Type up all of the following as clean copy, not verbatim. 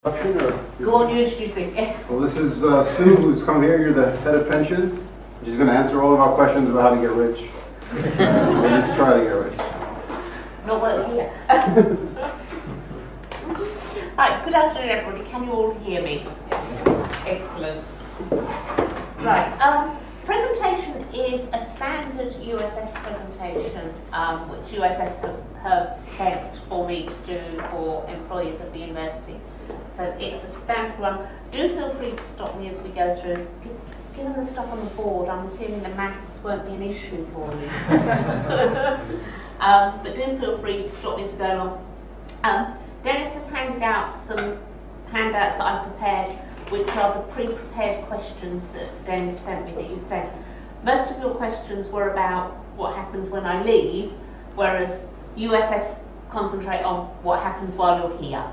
Go on, you introduce it, yes. Well, this is Sue, who's come here. You're the head of pensions. She's going to answer all of our questions about how to get rich. Or at least try to get rich. Not well here. Right, good afternoon everybody. Can you all hear me? Yes. Excellent. Right, presentation is a standard USS presentation which USS have sent for me to do for employees of the university. So it's a standard one. Do feel free to stop me as we go through. Given the stuff on the board, I'm assuming the maths won't be an issue for you. But do feel free to stop me as we go along. Dennis has handed out some handouts that I've prepared, which are the pre-prepared questions that Dennis sent me, that you sent. Most of your questions were about what happens when I leave, whereas USS concentrate on what happens while you're here.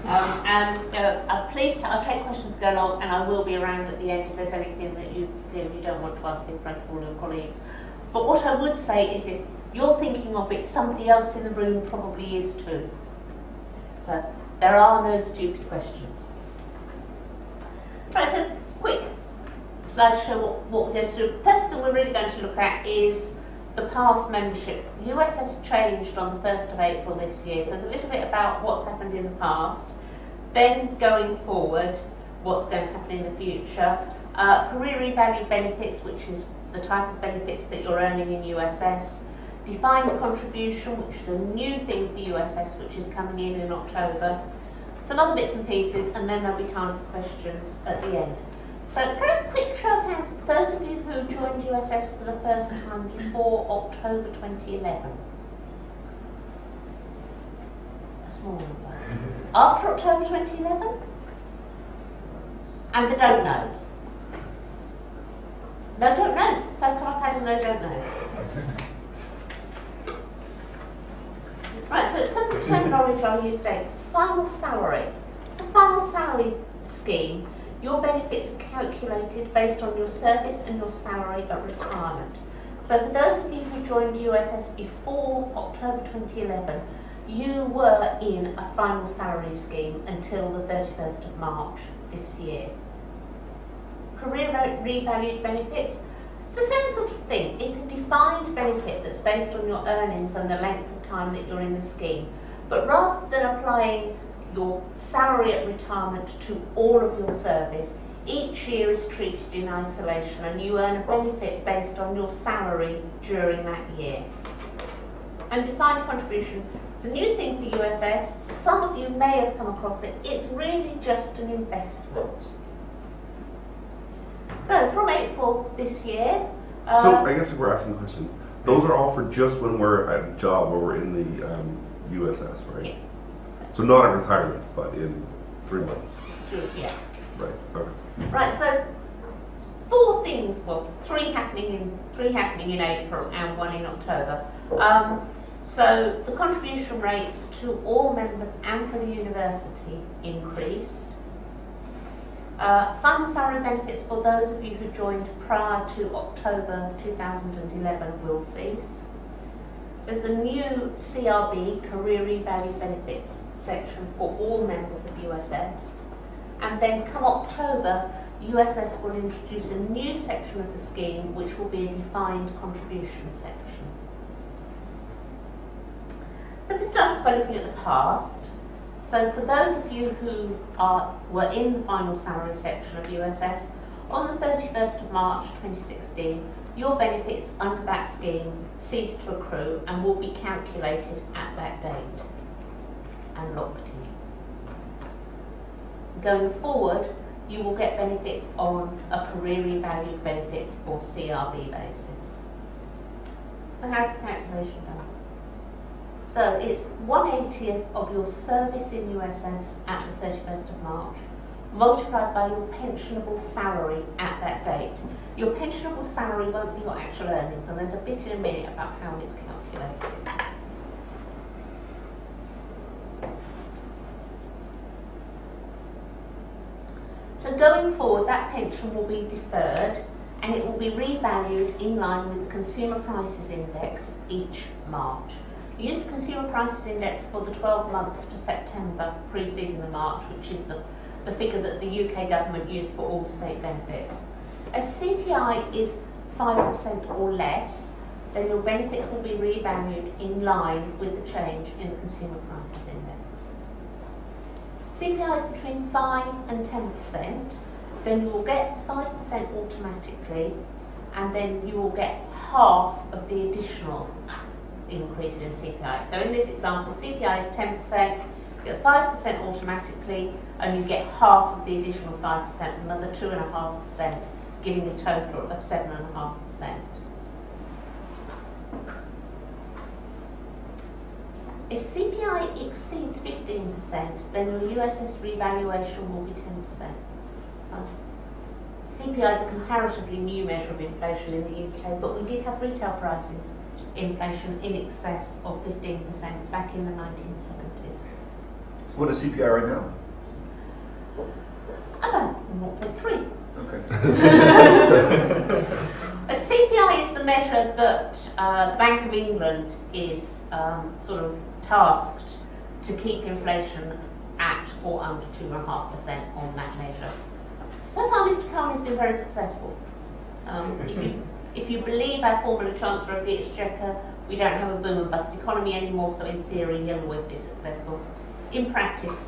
I'm pleased I'll take questions go along, and I will be around at the end if there's anything that you don't want to ask in front of all your colleagues. But what I would say is, if you're thinking of it, somebody else in the room probably is too. So there are no stupid questions. Right, so quick slideshow what we're going to do. First thing we're really going to look at is the past membership. USS changed on the 1st of April this year, so it's a little bit about what's happened in the past. Then going forward, what's going to happen in the future. Career revalued benefits, which is the type of benefits that you're earning in USS. Defined contribution, which is a new thing for USS, which is coming in October. Some other bits and pieces, and then there'll be time for questions at the end. So, can I have a quick show of hands for those of you who joined USS for the first time before October 2011? A small number. After October 2011? And the don't knows? No don't knows. First time I've had a no don't knows. Right, so some of the terminology I'll use today. Final salary. The final salary scheme, your benefits are calculated based on your service and your salary at retirement. So for those of you who joined USS before October 2011, you were in a final salary scheme until the 31st of March this year. Career revalued benefits, it's the same sort of thing. It's a defined benefit that's based on your earnings and the length of time that you're in the scheme. But rather than applying your salary at retirement to all of your service, each year is treated in isolation and you earn a benefit based on your salary during that year. And defined contribution is a new thing for USS. Some of you may have come across it. It's really just an investment. So from April this year... so I guess if we're asking questions, those are all for just when we're at a job where we're in the USS, right? Yeah. So not at retirement, but in 3 months. Yeah. Right, okay. Right, so three happening in April and one in October. So the contribution rates to all members and for the university increased. Final salary benefits for those of you who joined prior to October 2011 will cease. There's a new CRB, Career Revalued Benefits section for all members of USS. And then come October, USS will introduce a new section of the scheme which will be a defined contribution section. So let's start by looking at the past. So for those of you who were in the final salary section of USS, on the 31st of March 2016, your benefits under that scheme cease to accrue and will be calculated at that date and locked in. Going forward, you will get benefits on a career revalued benefits or CRB basis. So how's the calculation done? So it's 1/80th of your service in USS at the 31st of March, multiplied by your pensionable salary at that date. Your pensionable salary won't be your actual earnings, and there's a bit in a minute about how it's calculated. So going forward, that pension will be deferred and it will be revalued in line with the Consumer Prices Index each March. We use the Consumer Prices Index for the 12 months to September preceding the March, which is the figure that the UK government used for all state benefits. If CPI is 5% or less, then your benefits will be revalued in line with the change in the Consumer Prices Index. CPI is between 5 and 10%, then you will get 5% automatically, and then you will get half of the additional increase in CPI. So in this example, CPI is 10%, you get 5% automatically, and you get half of the additional 5%, another 2.5%, giving a total of 7.5%. If CPI exceeds 15%, then your USS revaluation will be 10%. CPI is a comparatively new measure of inflation in the UK, but we did have retail prices inflation in excess of 15% back in the 1970s. So what is CPI right now? About 0.3. Okay. A CPI is the measure that the Bank of England is sort of tasked to keep inflation at or under 2.5% on that measure. So far, Mr. Khan has been very successful. If you believe our former Chancellor of the Exchequer, we don't have a boom and bust economy anymore, so in theory he'll always be successful. In practice,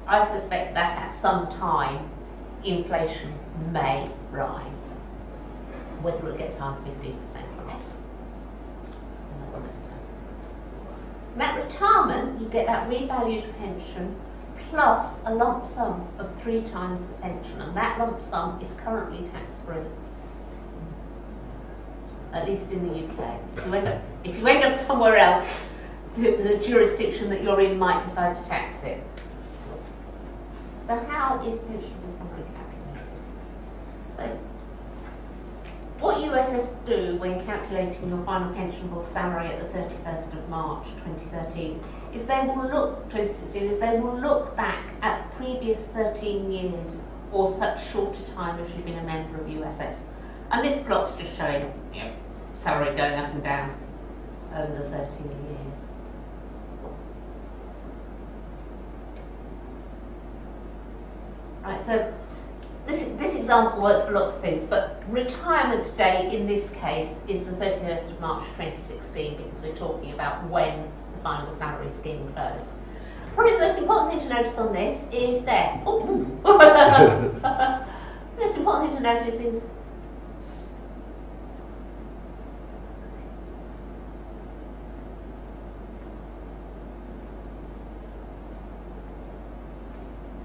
I suspect that at some time inflation may rise. Whether it gets high as 15% or not. And at retirement, you get that revalued pension plus a lump sum of 3 times the pension, and that lump sum is currently tax-free. At least in the UK. If you end up somewhere else, the jurisdiction that you're in might decide to tax it. So how is pensionable summary calculated? So, what USS do when calculating your final pensionable salary at the 31st of March 2013 is they will look back at the previous 13 years or such shorter time as you've been a member of USS. And this plot's just showing salary going up and down over the 13 years. Right, so this example works for lots of things, but retirement date in this case is the 31st of March 2016 because we're talking about when the final salary scheme closed. Probably the most important thing to notice on this is there. The most important thing to notice is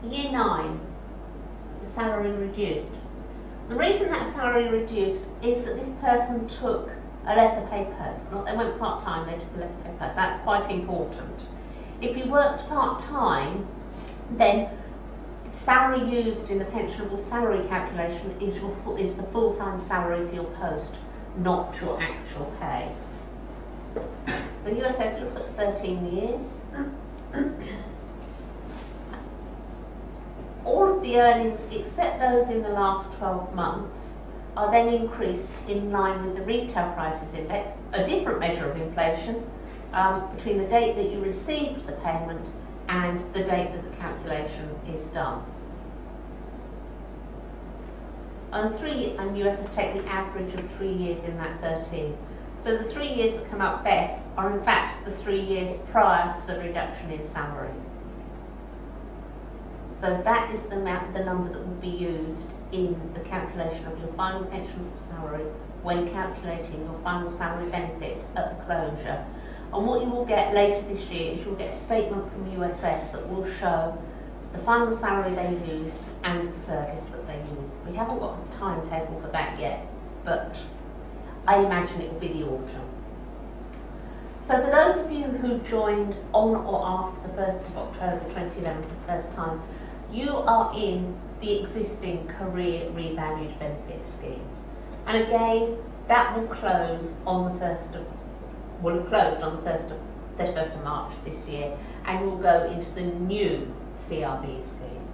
Year 9, the salary reduced. The reason that salary reduced is that this person took a lesser paid post. Not they went part-time, they took a lesser paid post. That's quite important. If you worked part-time, then salary used in the pensionable salary calculation is the full-time salary for your post, not your actual pay. So USS look at 13 years. All of the earnings, except those in the last 12 months, are then increased in line with the retail prices index, a different measure of inflation, between the date that you received the payment and the date that the calculation is done. And USS take the average of 3 years in that 13. So the 3 years that come up best are in fact the 3 years prior to the reduction in salary. So that is the number that will be used in the calculation of your final pensionable salary when calculating your final salary benefits at the closure. And what you will get later this year is you'll get a statement from USS that will show the final salary they used and the service that they used. We haven't got a timetable for that yet, but I imagine it will be the autumn. So for those of you who joined on or after the 1st of October 2011 for the first time, you are in the existing career revalued benefits scheme. And again, that will close on the 31st of March this year, and will go into the new CRB scheme.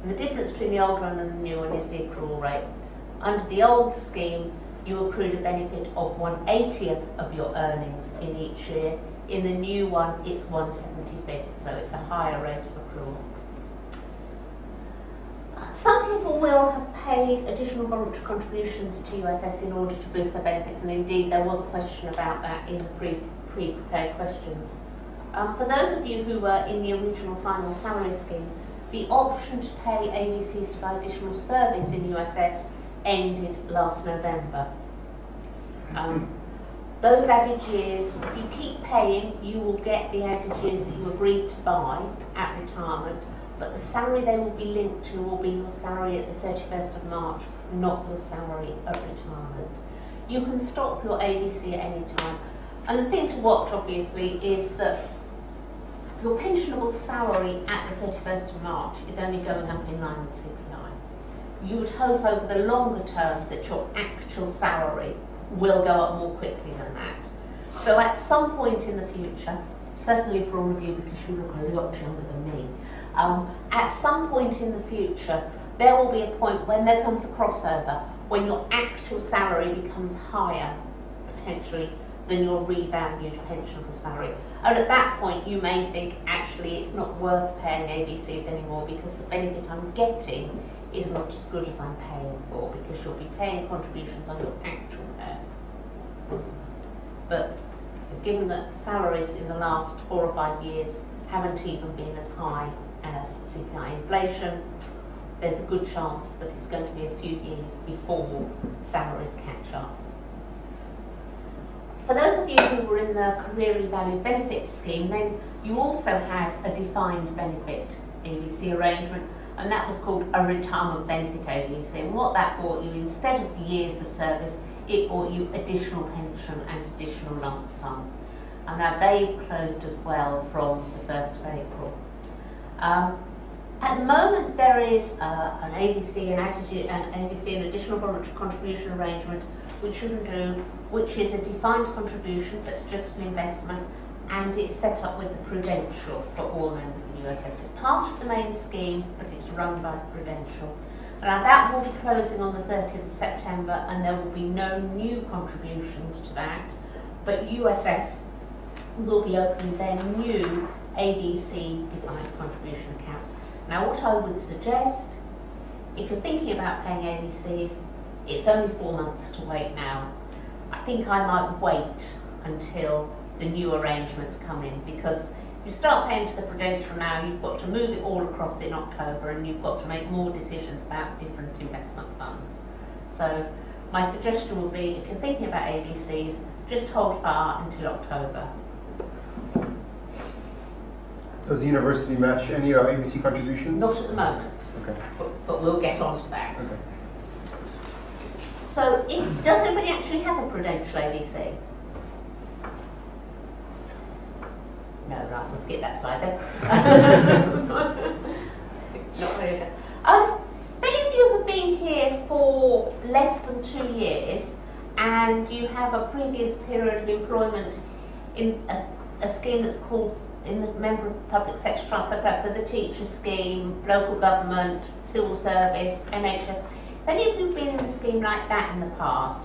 And the difference between the old one and the new one is the accrual rate. Under the old scheme, you accrued a benefit of 1/80th of your earnings in each year. In the new one, it's 1/75th, so it's a higher rate of accrual. Some people will have paid additional voluntary contributions to USS in order to boost their benefits, and indeed there was a question about that in the pre-prepared questions. For those of you who were in the original final salary scheme, the option to pay ABCs to buy additional service in USS ended last November. Those added years, if you keep paying, you will get the added years that you agreed to buy at retirement, but the salary they will be linked to will be your salary at the 31st of March, not your salary at retirement. You can stop your ABC at any time. And the thing to watch, obviously, is that your pensionable salary at the 31st of March is only going up in line with CPI. You would hope over the longer term that your actual salary will go up more quickly than that. So at some point in the future, certainly for all of you because you look a lot younger than me, at some point in the future there will be a point when there comes a crossover, when your actual salary becomes higher, potentially, than your revalued pensionable salary. And at that point you may think, actually it's not worth paying ABCs anymore because the benefit I'm getting is not as good as I'm paying for, because you'll be paying contributions on your actual pay. But given that salaries in the last 4 or 5 years haven't even been as high as CPI inflation, there's a good chance that it's going to be a few years before salaries catch up. For those of you who were in the Career Valued Benefits scheme, then you also had a defined benefit ABC arrangement, and that was called a retirement benefit ABC. And what that bought you, instead of the years of service, it bought you additional pension and additional lump sum. And now they closed as well from the 1st of April. At the moment there is an ABC and additional voluntary contribution arrangement which you can do, which is a defined contribution, so it's just an investment, and it's set up with the Prudential for all members of USS. It's part of the main scheme, but it's run by Prudential. Now that will be closing on the 30th of September, and there will be no new contributions to that, but USS will be opening their new ABC defined contribution account. Now what I would suggest, if you're thinking about paying ABCs, it's only 4 months to wait now. I think I might wait until the new arrangements come in, because if you start paying to the Prudential now, you've got to move it all across in October, and you've got to make more decisions about different investment funds. So my suggestion would be, if you're thinking about ABCs, just hold fire until October. Does the university match any ABC contributions? Not at the moment, Okay. but we'll get on to that. Okay. So, does anybody actually have a Prudential ABC? No, right, we'll skip that slide then. Not very good. Many of you have been here for less than 2 years, and you have a previous period of employment in a scheme that's called, in the Member of Public Sector Transfer Club, so the teachers scheme, local government, civil service, NHS. If any of you have been in a scheme like that in the past,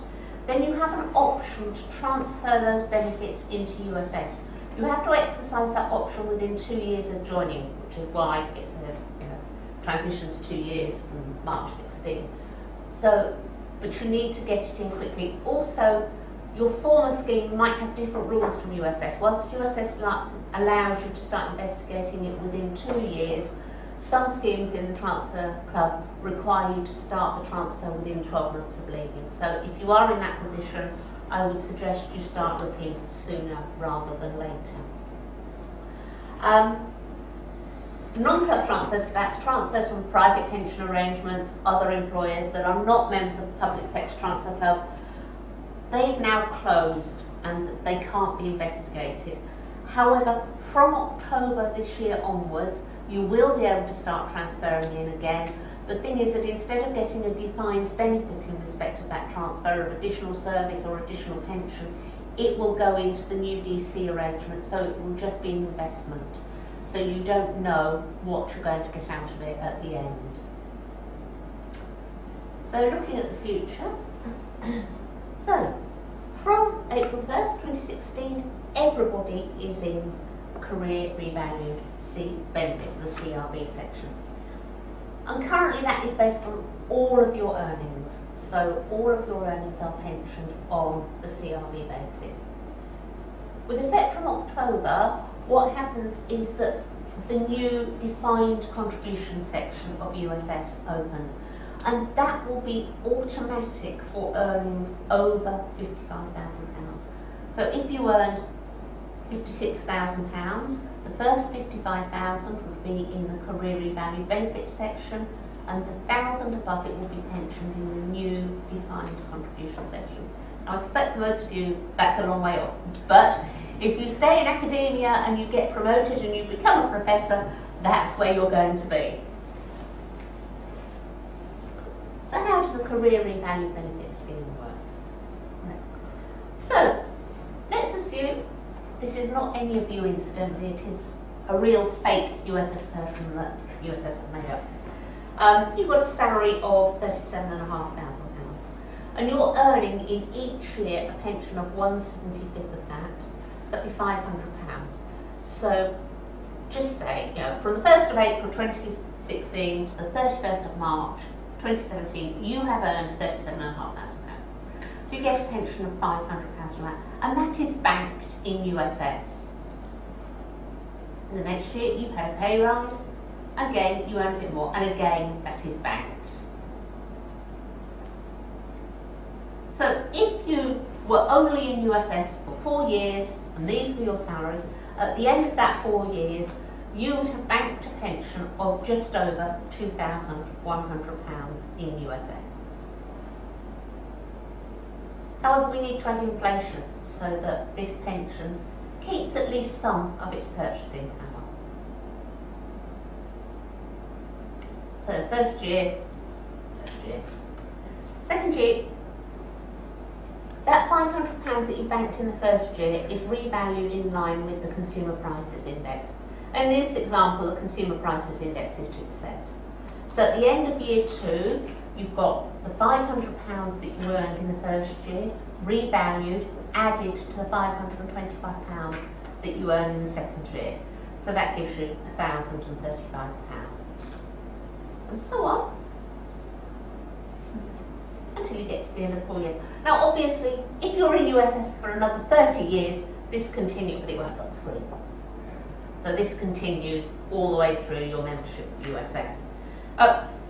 then you have an option to transfer those benefits into USS. You have to exercise that option within 2 years of joining, which is why it says, transitions 2 years from March 16. So, but you need to get it in quickly. Also, your former scheme might have different rules from USS. Whilst USS allows you to start investigating it within 2 years, some schemes in the transfer club require you to start the transfer within 12 months of leaving. So if you are in that position, I would suggest you start looking sooner rather than later. Non-club transfers, that's transfers from private pension arrangements, other employers that are not members of the Public Sector Transfer Club. They've now closed and they can't be investigated. However, from October this year onwards, you will be able to start transferring in again. The thing is that instead of getting a defined benefit in respect of that transfer of additional service or additional pension, it will go into the new DC arrangement, so it will just be an investment. So you don't know what you're going to get out of it at the end. So looking at the future, So, from April 1st, 2016, everybody is in Career Revalued Benefits, the CRB section. And currently that is based on all of your earnings. So all of your earnings are pensioned on the CRB basis. With effect from October, what happens is that the new defined contribution section of USS opens, and that will be automatic for earnings over £55,000. So if you earned £56,000, the first £55,000 would be in the Career Revalued Benefits section, and the £1,000 above it will be pensioned in the new defined contribution section. Now, I suspect most of you, that's a long way off, but if you stay in academia and you get promoted and you become a professor, that's where you're going to be. So how does the Career Revalued Benefits scheme work? So, let's assume this is not any of you incidentally, it is a real fake USS person that USS have made up. You've got a salary of £37,500 and you're earning in each year a pension of 1/75 of that, so that'd be £500. So just say, from the 1st of April 2016 to the 31st of March 2017, you have earned £37,500. So you get a pension of £500 from that, and that is banked in USS. And the next year you've had a pay rise, again you earn a bit more, and again that is banked. So if you were only in USS for 4 years, and these were your salaries, at the end of that 4 years, you would have banked a pension of just over £2,100 in USS. However, we need to add inflation so that this pension keeps at least some of its purchasing power. So first year, second year, that £500 that you banked in the first year is revalued in line with the Consumer Prices Index. In this example, the Consumer Prices Index is 2%. So at the end of year 2, you've got the £500 that you earned in the first year, revalued, added to the £525 that you earn in the second year. So that gives you £1,035. And so on, until you get to the end of the 4 years. Now obviously, if you're in USS for another 30 years, this continues, but it won't look screwed. So this continues all the way through your membership of USS.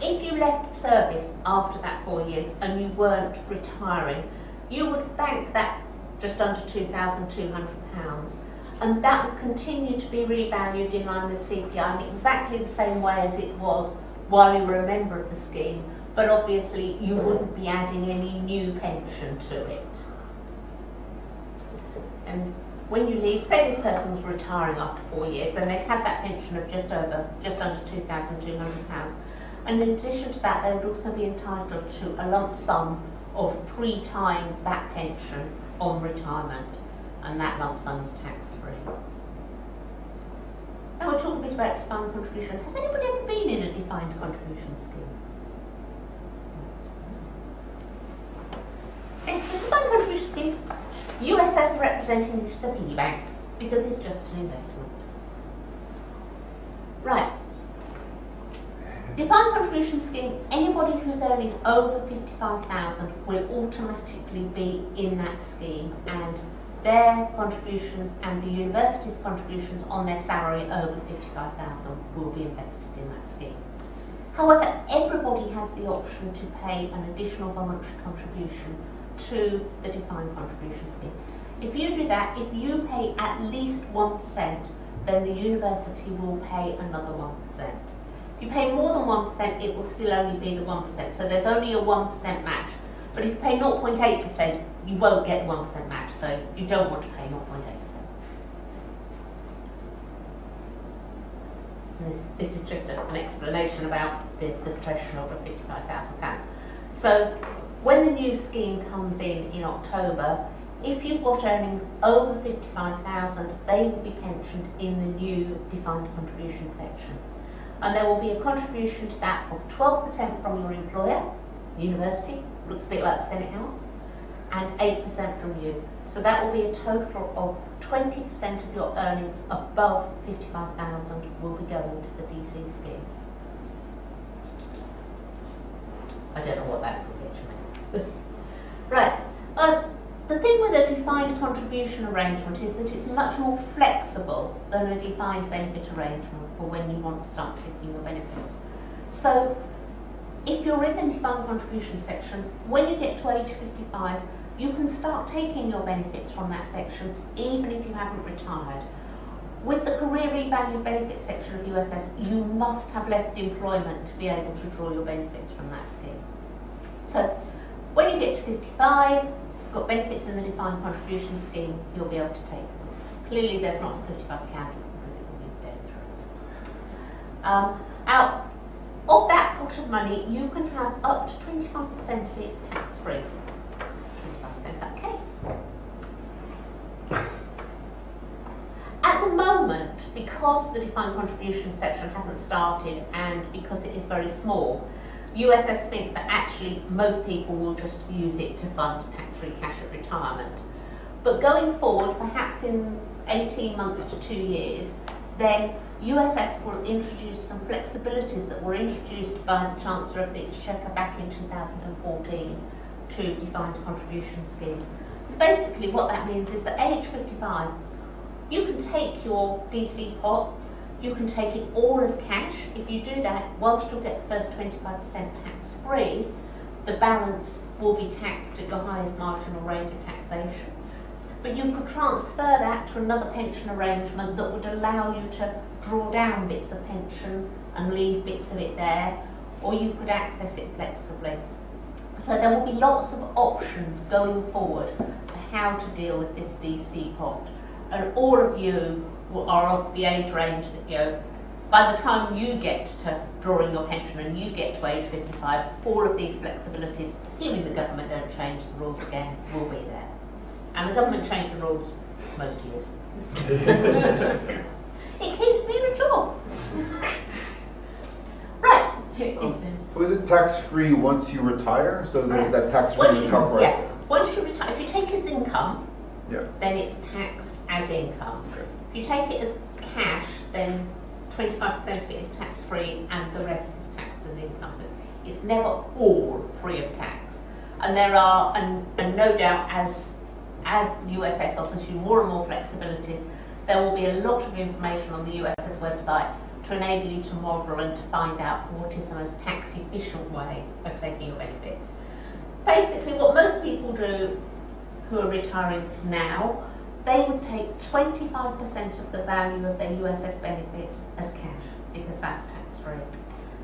If you left service after that 4 years and you weren't retiring, you would bank that just under £2,200, and that would continue to be revalued in line with CPI in exactly the same way as it was while you were a member of the scheme, but obviously you wouldn't be adding any new pension to it. And when you leave, say this person was retiring after 4 years, then they'd have that pension of just under £2,200. And in addition to that, they would also be entitled to a lump sum of 3 times that pension on retirement, and that lump sum is tax-free. Now we'll talk a bit about defined contribution. Has anybody ever been in a defined contribution scheme? It's a defined contribution scheme. USS are representing it as a piggy bank because it's just an investment. Right. Defined contribution scheme, anybody who's earning over 55,000 will automatically be in that scheme, and their contributions and the university's contributions on their salary over 55,000 will be invested in that scheme. However, everybody has the option to pay an additional voluntary contribution to the defined contribution scheme. If you do that, if you pay at least 1%, then the university will pay another 1%. If you pay more than 1%, it will still only be the 1%. So there's only a 1% match. But if you pay 0.8%, you won't get the 1% match. So you don't want to pay 0.8%. This is just an explanation about the threshold of £55,000. So when the new scheme comes in October, if you've got earnings over 55,000, they will be pensioned in the new defined contribution section. And there will be a contribution to that of 12% from your employer, university, looks a bit like the Senate House, and 8% from you. So that will be a total of 20% of your earnings above 55,000 will be going to the DC scheme. I don't know what that will get you. Right. The thing with a defined contribution arrangement is that it's much more flexible than a defined benefit arrangement for when you want to start taking your benefits. So if you're in the defined contribution section, when you get to age 55, you can start taking your benefits from that section even if you haven't retired. With the career revalued benefits section of USS, you must have left employment to be able to draw your benefits from that scheme. So when you get to 55, you've got benefits in the defined contribution scheme, you'll be able to take them. Clearly there's not 55 candles because it will be dangerous. Out of that pot of money, you can have up to 25% of it tax-free. 25%, okay. At the moment, because the defined contribution section hasn't started and because it is very small, USS think that actually most people will just use it to fund tax-free cash at retirement. But going forward, perhaps in 18 months to 2 years, then USS will introduce some flexibilities that were introduced by the Chancellor of the Exchequer back in 2014 to defined contribution schemes. Basically what that means is that age 55, you can take your DC pot, you can take it all as cash. If you do that, whilst you'll get the first 25% tax-free, the balance will be taxed at your highest marginal rate of taxation. But you could transfer that to another pension arrangement that would allow you to draw down bits of pension and leave bits of it there, or you could access it flexibly. So there will be lots of options going forward for how to deal with this DC pot. And all of you are of the age range that, you know, by the time you get to drawing your pension and you get to age 55, all of these flexibilities, assuming the government don't change the rules again, will be there. And the government changed the rules most years. It keeps me in a job. Right. So is it tax-free once you retire? So there's that tax-free Once on you, top, right? yeah. Once you retire, if you take it as income, Yeah. then it's taxed as income. Okay. If you take it as cash, then 25% of it is tax-free and the rest is taxed as income. So it's never all free of tax. And there are, and no doubt as USS offers you more and more flexibilities, there will be a lot of information on the USS website to enable you to model and to find out what is the most tax efficient way of taking your benefits. Basically what most people do who are retiring now, they would take 25% of the value of their USS benefits as cash, because that's tax-free.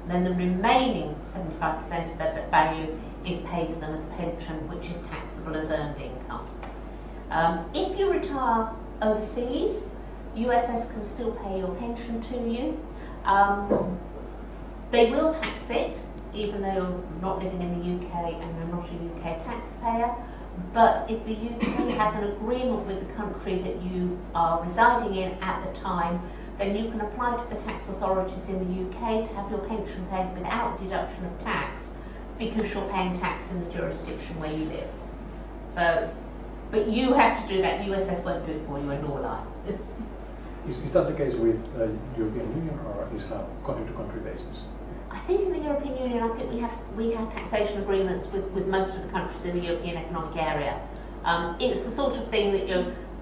Then the remaining 75% of their value is paid to them as a pension, which is taxable as earned income. If you retire overseas, USS can still pay your pension to you. They will tax it, even though you're not living in the UK and you're not a UK taxpayer. But if the UK has an agreement with the country that you are residing in at the time, then you can apply to the tax authorities in the UK to have your pension paid without deduction of tax, because you're paying tax in the jurisdiction where you live. So, but you have to do that. USS won't do it for you, and nor will I. Is that the case with the European Union, or is that country-to-country basis? I think in the European Union, I think we have taxation agreements with most of the countries in the European Economic Area. It's the sort of thing that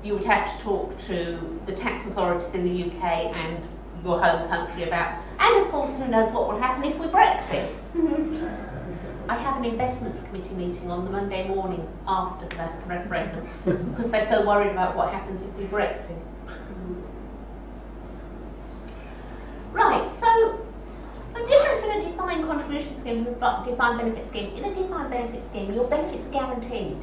you would have to talk to the tax authorities in the UK and your home country about. And of course, who knows what will happen if we Brexit. I have an investments committee meeting on the Monday morning after the referendum because they're so worried about what happens if we Brexit. Right, so the difference in a defined contribution scheme and a defined benefit scheme. In a defined benefit scheme, your benefits are guaranteed.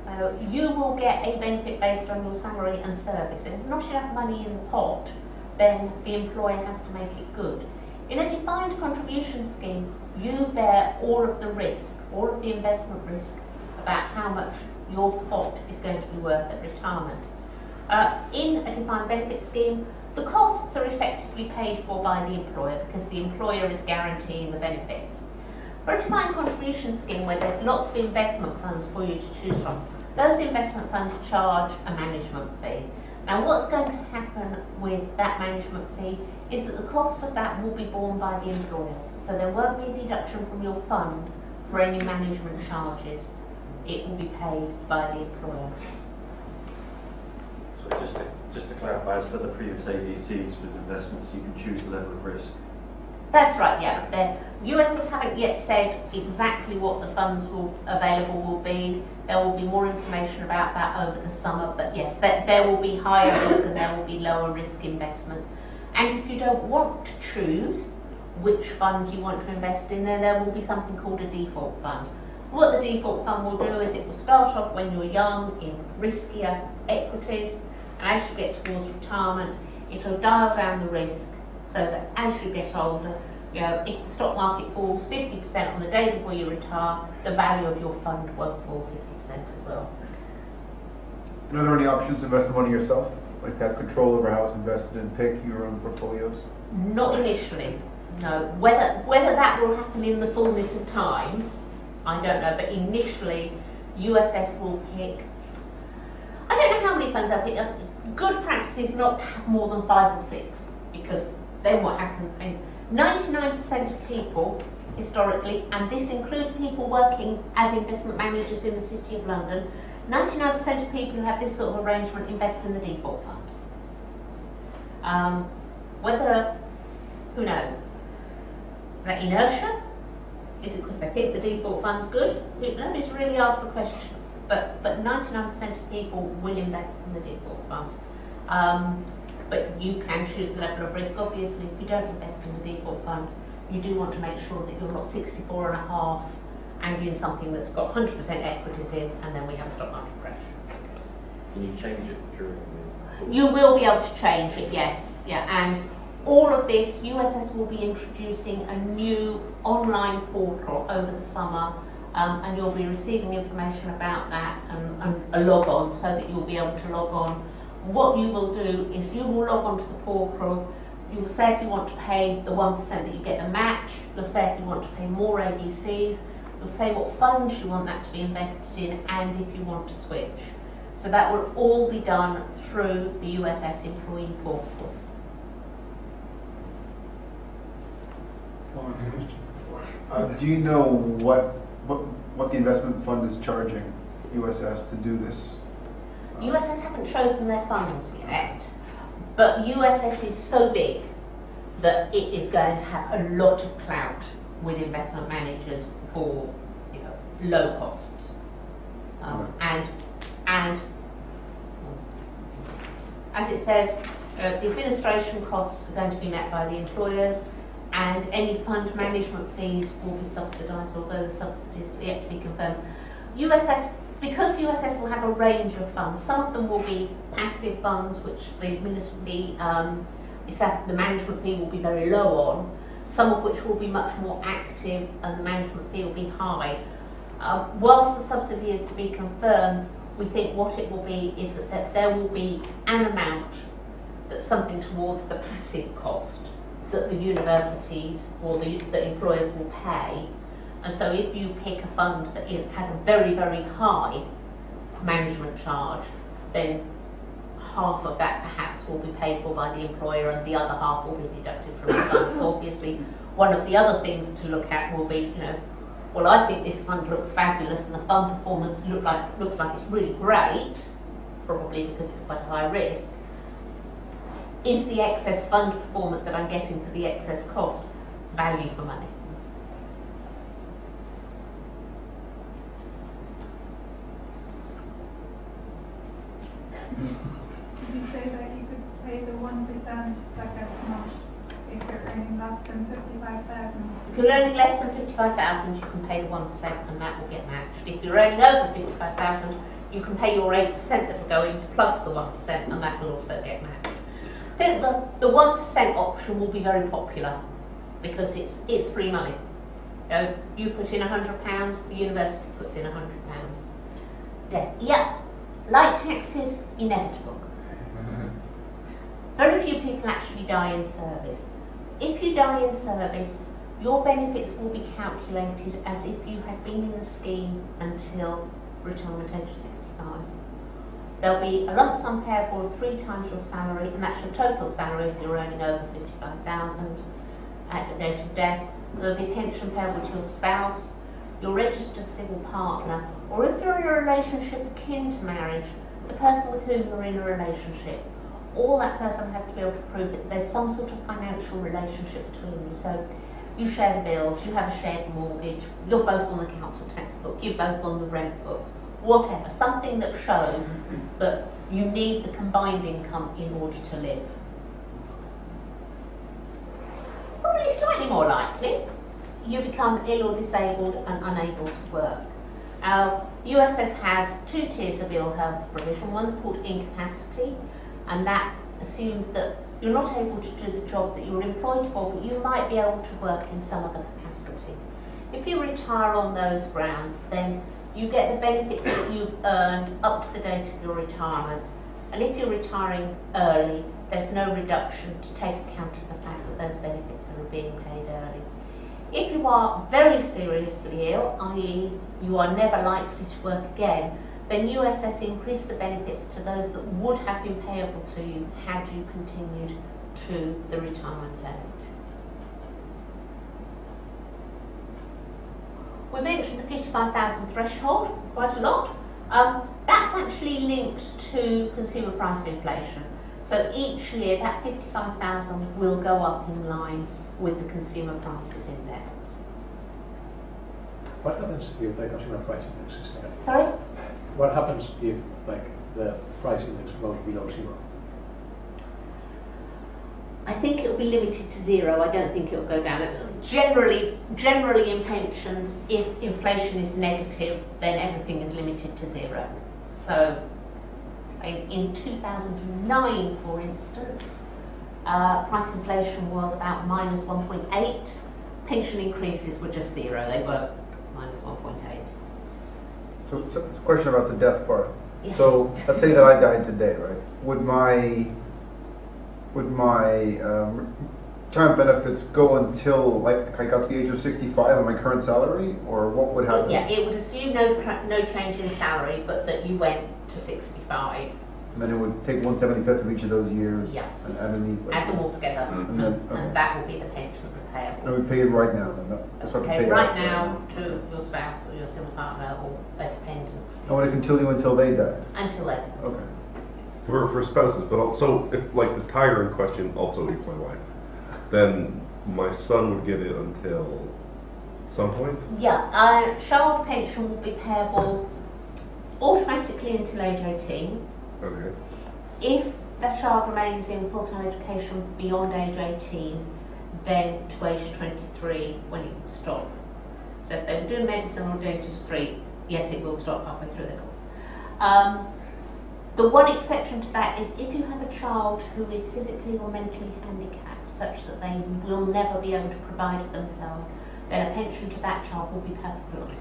So you will get a benefit based on your salary and service. If there's not enough money in the pot, then the employer has to make it good. In a defined contribution scheme, you bear all of the risk, all of the investment risk about how much your pot is going to be worth at retirement. In a defined benefit scheme, the costs are effectively paid for by the employer because the employer is guaranteeing the benefits. For a defined contribution scheme where there's lots of investment funds for you to choose from, those investment funds charge a management fee. Now what's going to happen with that management fee is that the cost of that will be borne by the employers. So there won't be a deduction from your fund for any management charges. It will be paid by the employer. So just to clarify, as per the previous ADCs with investments, you can choose the level of risk. That's right, yeah. The USS haven't yet said exactly what the funds available will be. There will be more information about that over the summer, but yes, there will be higher risk and there will be lower risk investments. And if you don't want to choose which fund you want to invest in, then there will be something called a default fund. What the default fund will do is it will start off when you're young in riskier equities, and as you get towards retirement, it will dial down the risk so that as you get older, you know, if the stock market falls 50% on the day before you retire, the value of your fund won't fall 50% as well. And are there any options to invest the money yourself? Like to have control over how it's invested and pick your own portfolios? Not initially, no. Whether that will happen in the fullness of time, I don't know, but initially USS will pick, I don't know how many funds they'll pick. Good practice is not to have more than 5 or 6, because then what happens, I mean, 99% of people historically, and this includes people working as investment managers in the City of London, 99% of people who have this sort of arrangement invest in the default fund. Whether, who knows? Is that inertia? Is it because they think the default fund's good? Nobody's really asked the question. But 99% of people will invest in the default fund. But you can choose the level of risk. Obviously, if you don't invest in the default fund, you do want to make sure that you're not 64.5 and in something that's got 100% equities in, and then we have a stock market crash. Can you change it during the... You will be able to change it, yes. Yeah, and all of this, USS will be introducing a new online portal over the summer, and you'll be receiving information about that and a log on so that you'll be able to log on. What you will do is you will log on to the portal, you will say if you want to pay the 1% that you get a match, you'll say if you want to pay more ADCs, you'll say what funds you want that to be invested in and if you want to switch. So that will all be done through the USS employee portal. Do you know what the investment fund is charging USS to do this? USS haven't chosen their funds yet, but USS is so big that it is going to have a lot of clout with investment managers for, you know, low costs. And as it says, the administration costs are going to be met by the employers, and any fund management fees will be subsidised, although the subsidies are yet to be confirmed. Because USS will have a range of funds, some of them will be passive funds, which the management fee will be very low on, some of which will be much more active and the management fee will be high. Whilst the subsidy is to be confirmed, we think what it will be is that there will be an amount that's something towards the passive cost that the universities or the employers will pay. And so if you pick a fund that has a very, very high management charge, then half of that perhaps will be paid for by the employer and the other half will be deducted from the fund. So obviously one of the other things to look at will be, you know, well, I think this fund looks fabulous and the fund performance looks like it's really great, probably because it's quite a high risk. Is the excess fund performance that I'm getting for the excess cost value for money? Did you say that you could pay the 1% that gets matched if you're earning less than 55,000? If you're earning less than 55,000, you can pay the 1% and that will get matched. If you're earning over 55,000, you can pay your 8% that are going plus the 1% and that will also get matched. I think the 1% option will be very popular because it's free money. You put in £100, the university puts in £100. Yeah, light taxes, inevitable. Very few people actually die in service. If you die in service, your benefits will be calculated as if you had been in the scheme until retirement age of 65. There'll be a lump sum payable of 3 times your salary, and that's your total salary if you're earning over 55,000 at the date of death. There'll be pension payable to your spouse, your registered civil partner, or if you're in a relationship akin to marriage, the person with whom you're in a relationship. All that person has to be able to prove that there's some sort of financial relationship between you. So you share the bills, you have a shared mortgage, you're both on the council tax book, you're both on the rent book, whatever. Something that shows that you need the combined income in order to live. Probably slightly more likely, you become ill or disabled and unable to work. Our USS has 2 tiers of ill health provision. One's called incapacity, and that assumes that you're not able to do the job that you're employed for, but you might be able to work in some other capacity. If you retire on those grounds, then you get the benefits that you've earned up to the date of your retirement. And if you're retiring early, there's no reduction to take account of the fact that those benefits are being paid early. If you are very seriously ill, i.e. you are never likely to work again, then USS increased the benefits to those that would have been payable to you had you continued to the retirement age. We mentioned the 55,000 threshold quite a lot. That's actually linked to consumer price inflation. So each year that 55,000 will go up in line with the consumer prices index. What happens if the consumer price index is negative? Sorry? What happens if the price index goes below 0? I think it will be limited to 0. I don't think it will go down. Generally in pensions, if inflation is negative, then everything is limited to 0. So in 2009, for instance, price inflation was about minus 1.8. Pension increases were just 0. They were minus 1.8. So it's a question about the death part. Yeah. So let's say that I died today, right? Would my retirement benefits go until like I got to the age of 65 on my current salary, or what would happen? Yeah, it would assume no change in salary, but that you went to 65. And then it would take 1/75 of each of those years. Yeah. And add in the Add them all together, And then, and that will be the pension that's payable. And we pay it right now. Then that's what we Okay, pay right out. now to your spouse or your civil partner or a dependent I want to continue until they die. until they die. Okay. For spouses, but also if like the tiger in question also is my wife, then my son would get it until some point. Yeah, child pension will be payable automatically until age 18. Okay. If the child remains in full-time education beyond age 18, then to age 23 when it will stop. So if they were doing medicine or dentistry, yes, it will stop halfway through the course. The one exception to that is if you have a child who is physically or mentally handicapped such that they will never be able to provide for themselves, then a pension to that child will be paid for life.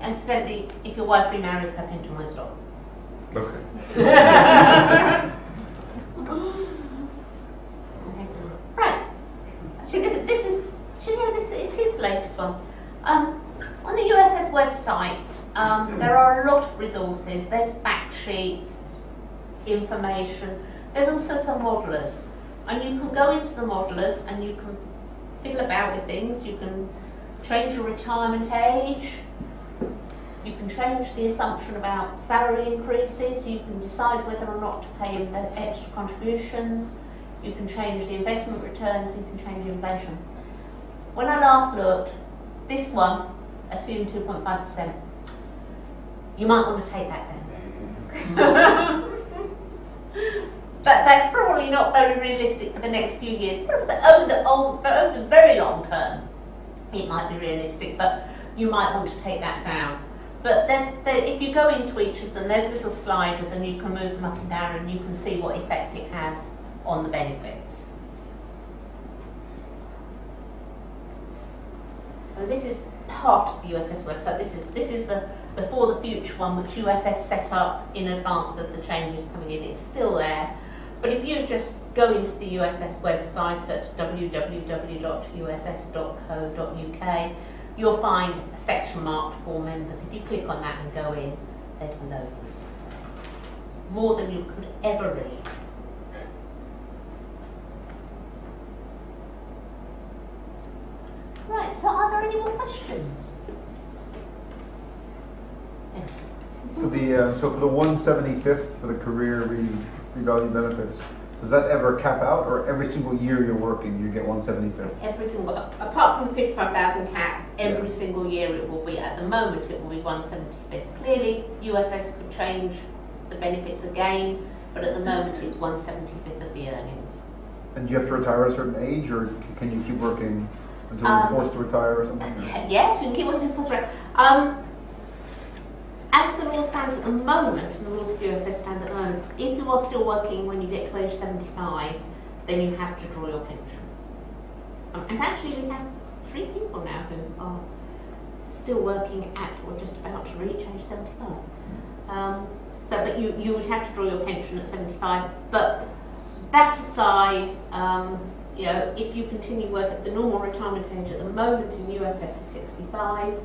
Incidentally, if your wife remarries, her pension won't stop. Okay. Okay. Right. Actually, this is here's the latest one. On the USS website, there are a lot of resources. There's fact sheets, information. There's also some modelers, and you can go into the modelers and you can fiddle about with things. You can change your retirement age. You can change the assumption about salary increases. You can decide whether or not to pay extra contributions. You can change the investment returns. You can change inflation. When I last looked, this one assumed 2.5%. You might want to take that down. But that's probably not very realistic for the next few years. But over the very long term, it might be realistic, but you might want to take that down. But if you go into each of them, there's little sliders and you can move them up and down and you can see what effect it has on the benefits. And this is part of the USS website. This is the For the Future one, which USS set up in advance of the changes coming in. It's still there. But if you just go into the USS website at www.uss.co.uk, you'll find a section marked for members. If you click on that and go in, there's loads of stuff. More than you could ever read. Right, so are there any more questions? Yes. For the, so for the 175th for the career revalue benefits, does that ever cap out, or every single year you're working, you get 175th? Every single, apart from the 55,000 cap, every single year it will be, at the moment it will be 175th. Clearly, USS could change the benefits again, but at the moment it's 175th of the earnings. And do you have to retire at a certain age, or can you keep working until you're forced to retire or something? Yes, you can keep working for free. As the law stands at the moment, and the rules of USS stand at the moment, if you are still working when you get to age 75, then you have to draw your pension. And actually we have 3 people now who are still working at or just about to reach age 75. But you would have to draw your pension at 75. But that aside, you know, if you continue work at the normal retirement age at the moment in USS is 65.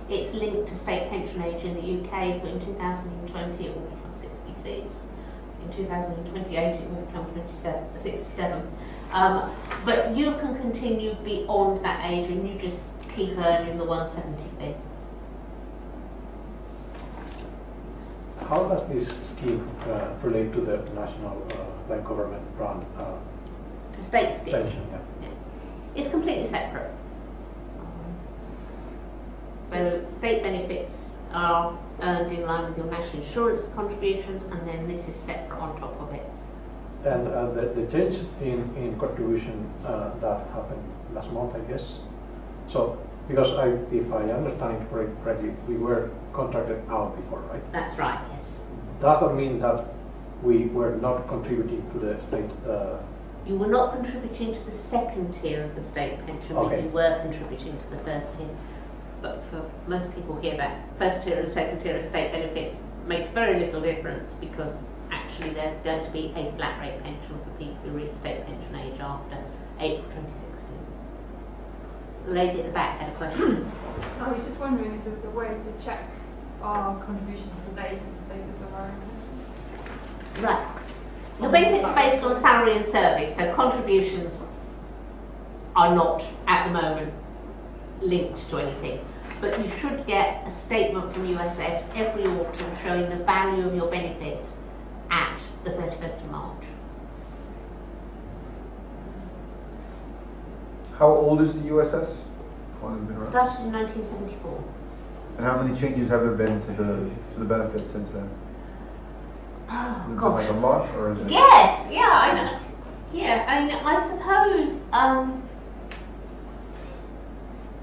It's linked to state pension age in the UK, so in 2020 it will become 66. In 2028 it will become 67. But you can continue beyond that age and you just keep earning the 175th. How does this scheme relate to the national like government run To state scheme. pension? Yeah. It's completely separate. So state benefits are earned in line with your national insurance contributions, and then this is separate on top of it. And the change in contribution that happened last month, I guess. So, because if I understand it correctly, we were contracted out before, right? That's right, yes. Does that mean that we were not contributing to the state? You were not contributing to the second tier of the state pension, but Okay. you were contributing to the first tier. But for most people here, that first tier and second tier of state benefits makes very little difference, because actually there's going to be a flat rate pension for people who reach state pension age after April 2016. The lady at the back had a question. I was just wondering if there was a way to check our contributions to date and the status of our pensions. Right. Your benefits are based on salary and service, so contributions are not at the moment linked to anything. But you should get a statement from USS every autumn showing the value of your benefits at the 31st of March. How old is the USS? How long has it been around? Started in 1974. And how many changes have there been to the benefits since then? Oh, Has it been gosh. like a lot, or is it? Yes, yeah, I know. Yeah, I mean, I suppose,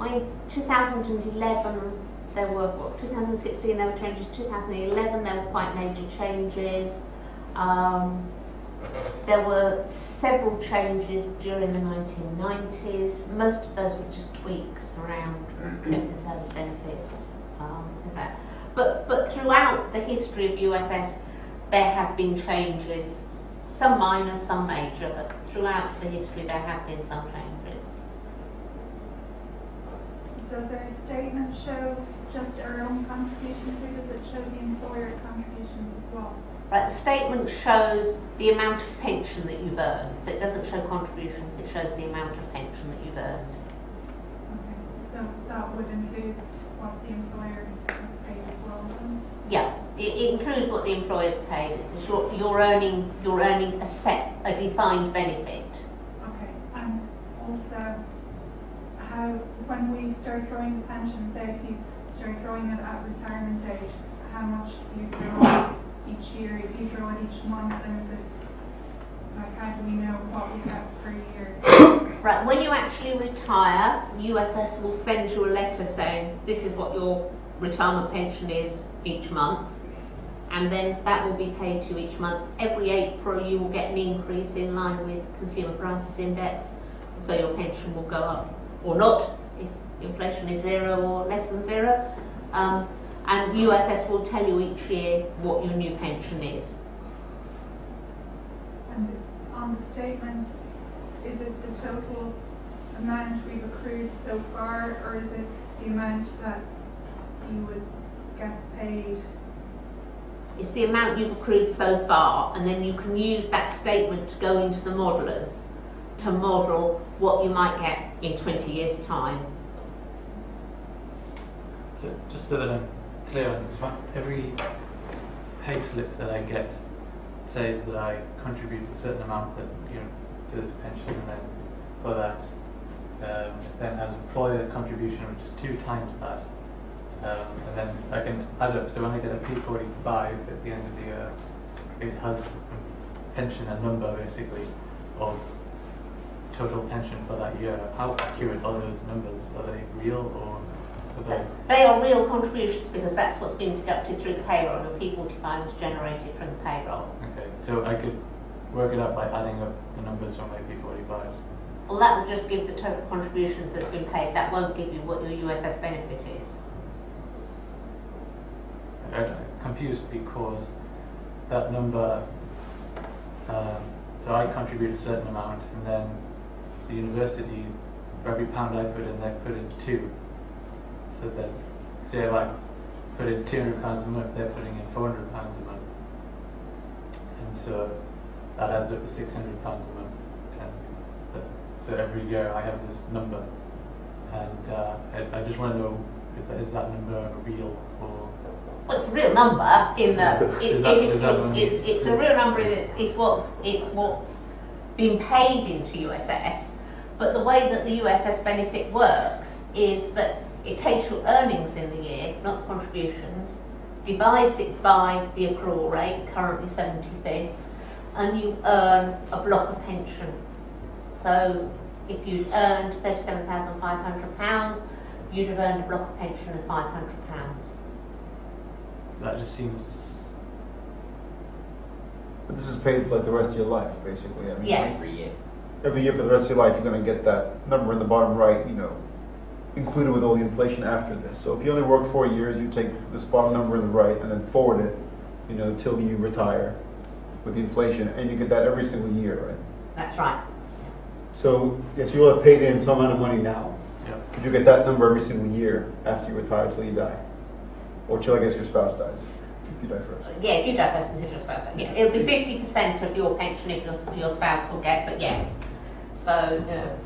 in 2011 there were, 2016 there were changes, 2011 there were quite major changes. There were several changes during the 1990s. Most of those were just tweaks around death and service benefits. But throughout the history of USS, there have been changes, some minor, some major, but throughout the history there have been some changes. Does our statement show just our own contributions, or does it show the employer contributions as well? Right, the statement shows the amount of pension that you've earned, so it doesn't show contributions, it shows the amount of pension that you've earned. Okay, so that would include what the employer has paid as well then? Yeah, it includes what the employer's paid. You're earning a defined benefit. Okay, and also when we start drawing the pension, say if you start drawing it at retirement age, how much do you draw each year? Do you draw it each month? And is it, like, how do we know what we get per year? Right, when you actually retire, USS will send you a letter saying this is what your retirement pension is each month, and then that will be paid to you each month. Every April you will get an increase in line with Consumer Prices Index, so your pension will go up, or not, if inflation is 0 or less than 0. And USS will tell you each year what your new pension is. And on the statement, is it the total amount we've accrued so far, or is it the amount that you would get paid? It's the amount you've accrued so far, and then you can use that statement to go into the modelers to model what you might get in 20 years' time. So just so that I'm clear on this one, every pay slip that I get says that I contribute a certain amount that, to this pension, and then for that, then as employer contribution, which is 2 times that, and then I can add up. So when I get a P45 at the end of the year, it has pension a number basically of total pension for that year. How accurate are those numbers? Are they real, or are they? They are real contributions because that's what's been deducted through the payroll. The P45 is generated from the payroll. Okay, so I could work it out by adding up the numbers from my P45s. Well, that will just give the total contributions that's been paid. That won't give you what your USS benefit is. I'm confused because that number, so I contribute a certain amount, and then the university, for every pound I put in, they put in 2. So that, say if I put in £200 a month, they're putting in £400 a month. And so that adds up to £600 a month. And so every year I have this number. And I just want to know, is that number real, or? Well, it's a real number in that it's a real number in it's what's been paid into USS. But the way that the USS benefit works is that it takes your earnings in the year, not the contributions, divides it by the accrual rate, currently 75ths, and you earn a block of pension. So if you'd earned £37,500, you'd have earned a block of pension of £500. That just seems. But this is paid for like the rest of your life, basically. I mean, Yes. every year for the rest of your life, you're going to get that number in the bottom right, included with all the inflation after this. So if you only work 4 years, you take this bottom number in the right and then forward it, till you retire with the inflation, and you get that every single year, right? That's right. So yes, you'll have paid in some amount of money now, Yeah. but you get that number every single year after you retire till you die, or till I guess your spouse dies. If you die first. Yeah, if you die first until your spouse. Yeah, it'll be 50% of your pension if your spouse will get, but yes. So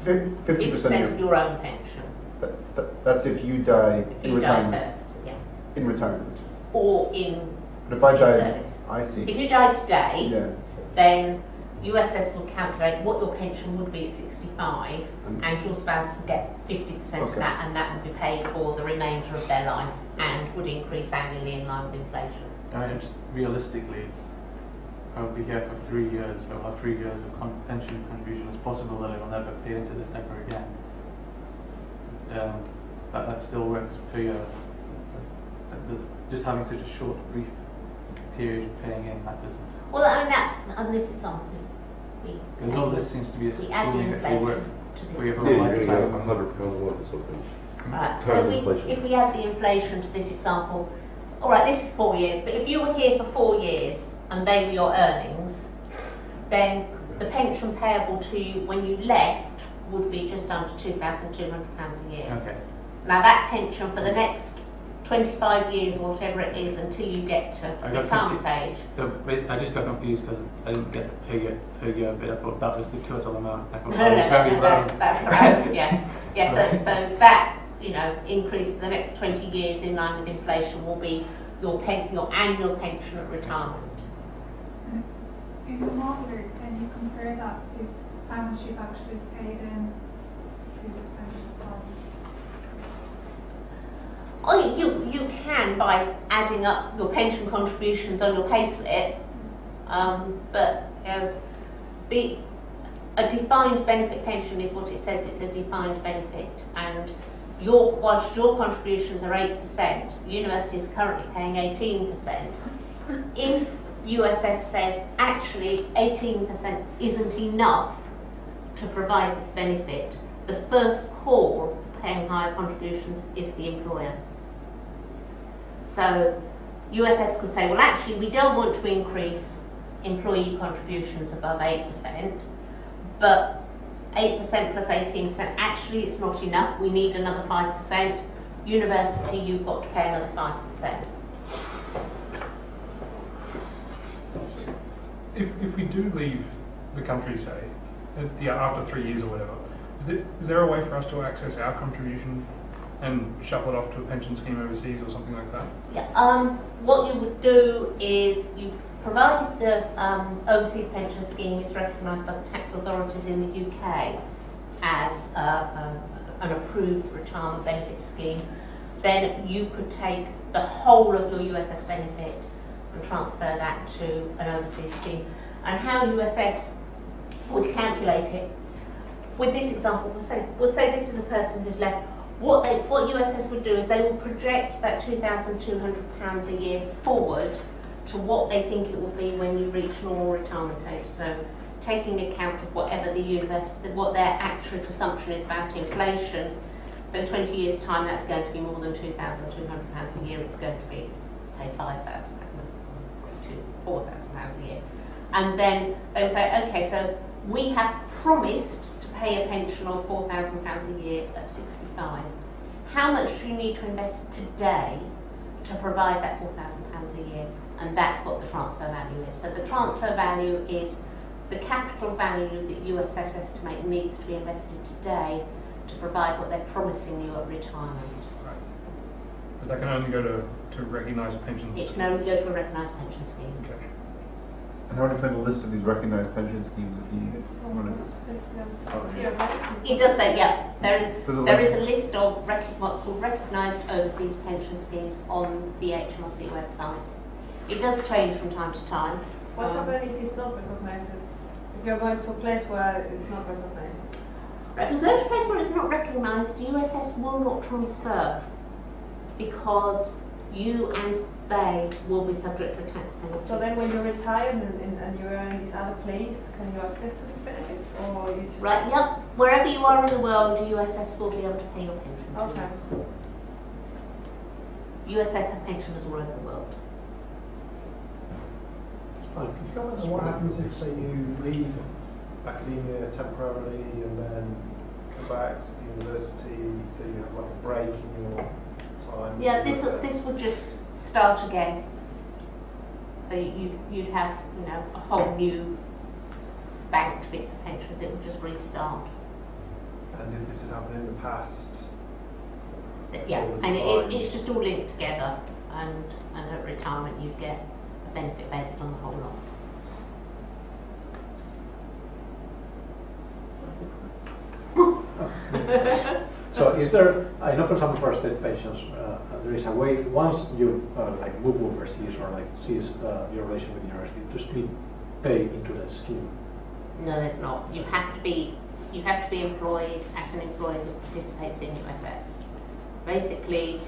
50% of your own pension. That's if you die If in you die retirement. first, yeah. In retirement. Or in But if I in died, service. I see. If you died today, Yeah. then USS will calculate what your pension would be at 65, and your spouse would get 50% of Okay. that, and that would be paid for the remainder of their life and would increase annually in line with inflation. I mean, just realistically, I'll be here for 3 years, so I'll have 3 years of pension contribution. It's possible that I will never pay into this ever again. That still works per year. Just having such a short, brief period of paying in, that doesn't. Well, I mean, that's on this example. Because all this seems to be we add the assuming if you work inflation to for your this whole Yeah, you're gonna get lifetime. £100 a month or something. Right. Times So inflation. if we add the inflation to this example, all right, this is 4 years, but if you were here for 4 years and they were your earnings, then the pension payable to you when you left would be just under £2,200 a year. Okay. Now that pension for the next 25 years or whatever it is until you get to I got retirement age. So basically, I just got confused because I didn't get the per year bit. I thought that was the total amount. I thought No, that was very that's correct. Yeah. So that increase in the next 20 years in line with inflation will be your annual pension at retirement. In the modeler, can you compare that to how much you've actually paid in to the pension funds? Oh, you can by adding up your pension contributions on your payslip, but a defined benefit pension is what it says. It's a defined benefit, and whilst your contributions are 8%, the university is currently paying 18%. If USS says actually 18% isn't enough to provide this benefit, the first call paying higher contributions is the employer. So USS could say, well, actually, we don't want to increase employee contributions above 8%, but 8% plus 18%, actually it's not enough, we need another 5%. University, you've got to pay another 5%. If we do leave the country, say, after 3 years or whatever, is there a way for us to access our contribution and shuffle it off to a pension scheme overseas or something like that? Yeah, what you would do is, you provided the overseas pension scheme is recognised by the tax authorities in the UK as an approved retirement benefit scheme, then you could take the whole of your USS benefit and transfer that to an overseas scheme. And how USS would calculate it, with this example, we'll say this is the person who's left. What USS would do is they will project that £2,200 a year forward to what they think it will be when you reach normal retirement age. So taking account of whatever the university, what their actuarious assumption is about inflation. So in 20 years' time, that's going to be more than £2,200 a year. It's going to be, say, £5,000, £4,000 a year. And then they will say, okay, so we have promised to pay a pension of £4,000 a year at 65. How much do you need to invest today to provide that £4,000 a year? And that's what the transfer value is. So the transfer value is the capital value that USS estimate needs to be invested today to provide what they're promising you at retirement. Right. But that can only go to recognised pensions. It can only go to a recognised pension scheme. Okay. And how do you find the list of these recognized pension schemes if you want to? It does say, yeah, Does it there like- is a list of what's called recognised overseas pension schemes on the HMRC website. It does change from time to time. What happens if it's not recognized? If you're going to a place where it's not recognized? If you go to a place where it's not recognised, USS will not transfer because you and they will be subject to a tax penalty. So then when you retire and you're in this other place, can you access to these benefits or you just... Right, yep. Wherever you are in the world, USS will be able to pay your pension. Okay. USS have pensioners all over the world. Could you comment on what happens if, say, you leave academia temporarily and then come back to the university, so you have like a break in your time? Yeah, this would just start again. So you'd have, a whole new banked bits of pensions. It would just restart. And if this has happened in the past? Yeah, all the and declines? it's just all linked together. And at retirement, you'd get a benefit based on the whole lot. So is there, I know for example for state pensions, there is a way, once you like move overseas or like cease your relation with the university, to still pay into the scheme? No, there's not. You have to be employed at an employer who participates in USS. Basically,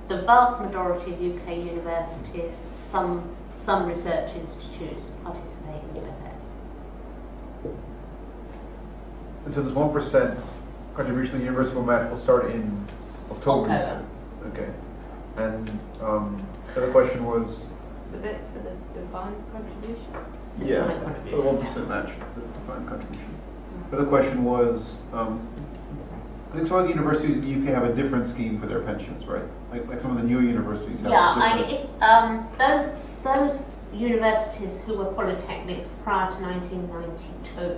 the vast majority of UK universities, some research institutes participate in USS. And so this 1% contribution to the universal match will start in October. you said? Okay. And the other question was? But that's for the defined contribution? Yeah, Defined for the contribution, 1% match, the defined contribution. The other question was, I think some of the universities in the UK have a different scheme for their pensions, right? Like some of the newer universities have. Yeah, different- those universities who were polytechnics prior to 1992,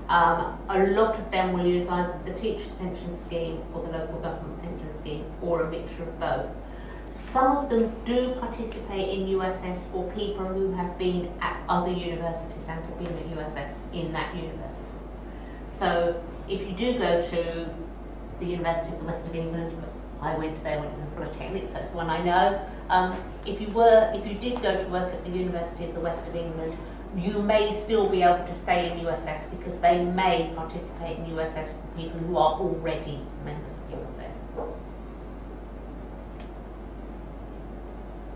a lot of them will use either the teacher's pension scheme or the local government pension scheme, or a mixture of both. Some of them do participate in USS for people who have been at other universities and have been at USS in that university. So if you do go to the University of the West of England, I went there when it was a polytechnic, so that's one I know. If you did go to work at the University of the West of England, you may still be able to stay in USS because they may participate in USS for people who are already members of USS.